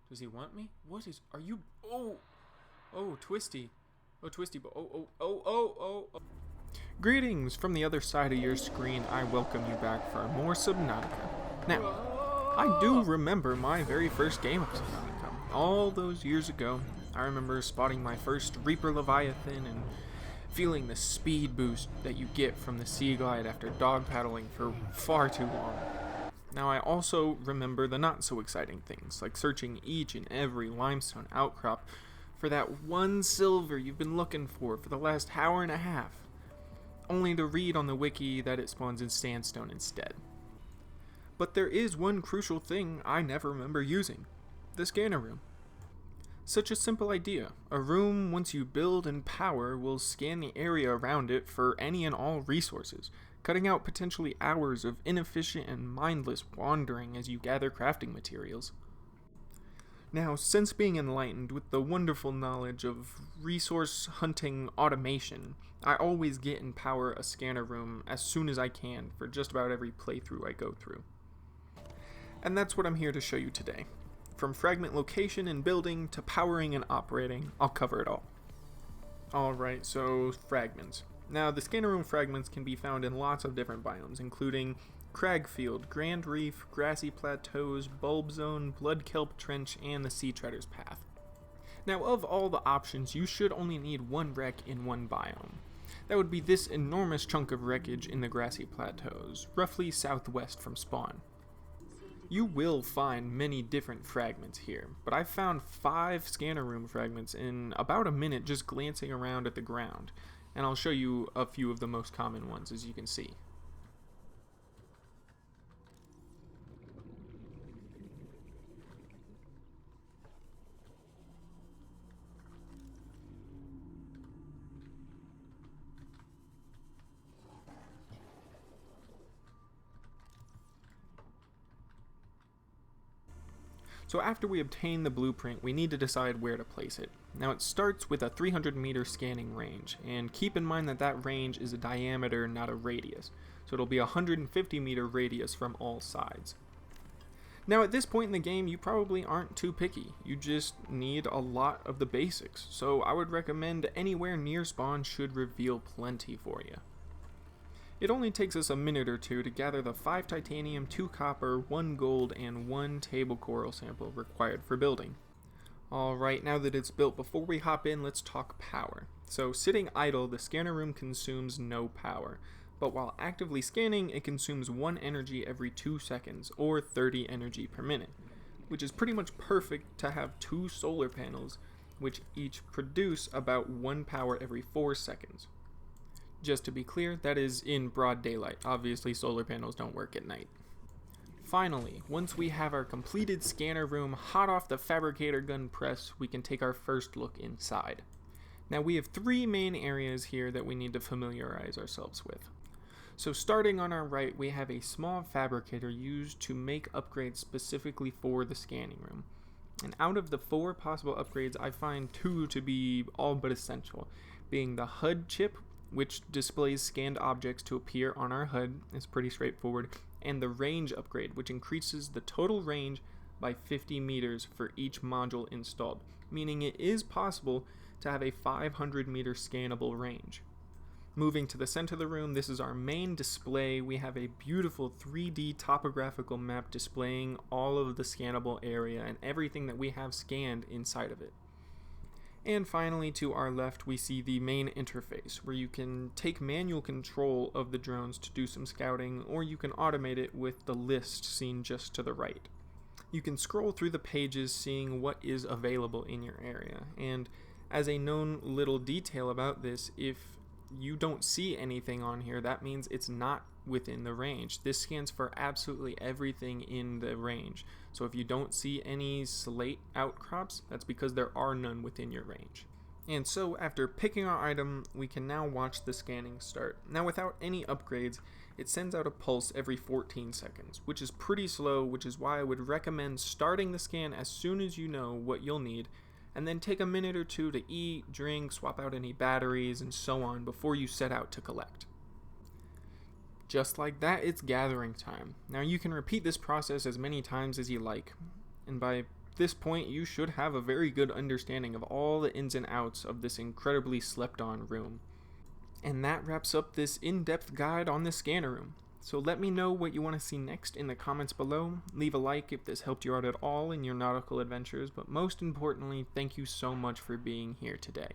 Does he want me? What is... Are you... Oh! Oh, Twisty. Oh, Twisty. Oh. Greetings from the other side of your screen. I welcome you back for more Subnautica. Now, I do remember my very first game of Subnautica. All those years ago, I remember spotting my first Reaper Leviathan and feeling the speed boost that you get from the Sea Glide after dog paddling for far too long. Now, I also remember the not so exciting things, like searching each and every limestone outcrop for that one silver you've been looking for the last hour and a half, only to read on the wiki that it spawns in sandstone instead. But there is one crucial thing I never remember using: the scanner room. Such a simple idea. A room, once you build and power, will scan the area around it for any and all resources, cutting out potentially hours of inefficient and mindless wandering as you gather crafting materials. Now, since being enlightened with the wonderful knowledge of resource hunting automation, I always get and power a scanner room as soon as I can for just about every playthrough I go through. And that's what I'm here to show you today. From fragment location and building to powering and operating, I'll cover it all. Alright, so fragments. Now, the scanner room fragments can be found in lots of different biomes, including Cragfield, Grand Reef, Grassy Plateaus, Bulb Zone, Blood Kelp Trench, and the Sea Treader's Path. Now, of all the options, you should only need one wreck in one biome. That would be this enormous chunk of wreckage in the Grassy Plateaus, roughly southwest from spawn. You will find many different fragments here, but I've found 5 scanner room fragments in about a minute just glancing around at the ground, and I'll show you a few of the most common ones, as you can see. So after we obtain the blueprint, we need to decide where to place it. Now, it starts with a 300 meter scanning range, and keep in mind that that range is a diameter, not a radius. So it'll be a 150 meter radius from all sides. Now, at this point in the game, you probably aren't too picky. You just need a lot of the basics, so I would recommend anywhere near spawn should reveal plenty for you. It only takes us a minute or two to gather the 5 titanium, 2 copper, 1 gold, and 1 table coral sample required for building. Alright, now that it's built, before we hop in, let's talk power. So, sitting idle, the scanner room consumes no power, but while actively scanning, it consumes 1 energy every 2 seconds, or 30 energy per minute, which is pretty much perfect to have 2 solar panels, which each produce about 1 power every 4 seconds. Just to be clear, that is in broad daylight. Obviously, solar panels don't work at night. Finally, once we have our completed scanner room hot off the fabricator gun press, we can take our first look inside. Now, we have 3 main areas here that we need to familiarize ourselves with. So starting on our right, we have a small fabricator used to make upgrades specifically for the scanning room. And out of the 4 possible upgrades, I find 2 to be all but essential, being the HUD chip, which displays scanned objects to appear on our HUD. It's pretty straightforward, and the range upgrade, which increases the total range by 50 meters for each module installed, meaning it is possible to have a 500 meter scannable range. Moving to the center of the room, this is our main display. We have a beautiful 3D topographical map displaying all of the scannable area and everything that we have scanned inside of it. And finally, to our left, we see the main interface, where you can take manual control of the drones to do some scouting, or you can automate it with the list seen just to the right. You can scroll through the pages seeing what is available in your area, and as a known little detail about this, if you don't see anything on here, that means it's not within the range. This scans for absolutely everything in the range. So if you don't see any slate outcrops, that's because there are none within your range. And so after picking our item, we can now watch the scanning start. Now, without any upgrades, it sends out a pulse every 14 seconds, which is pretty slow, which is why I would recommend starting the scan as soon as you know what you'll need, and then take a minute or 2 to eat, drink, swap out any batteries, and so on before you set out to collect. Just like that, it's gathering time. Now, you can repeat this process as many times as you like, and by this point, you should have a very good understanding of all the ins and outs of this incredibly slept on room. And that wraps up this in-depth guide on the scanner room. So let me know what you want to see next in the comments below. Leave a like if this helped you out at all in your nautical adventures, but most importantly, thank you so much for being here today.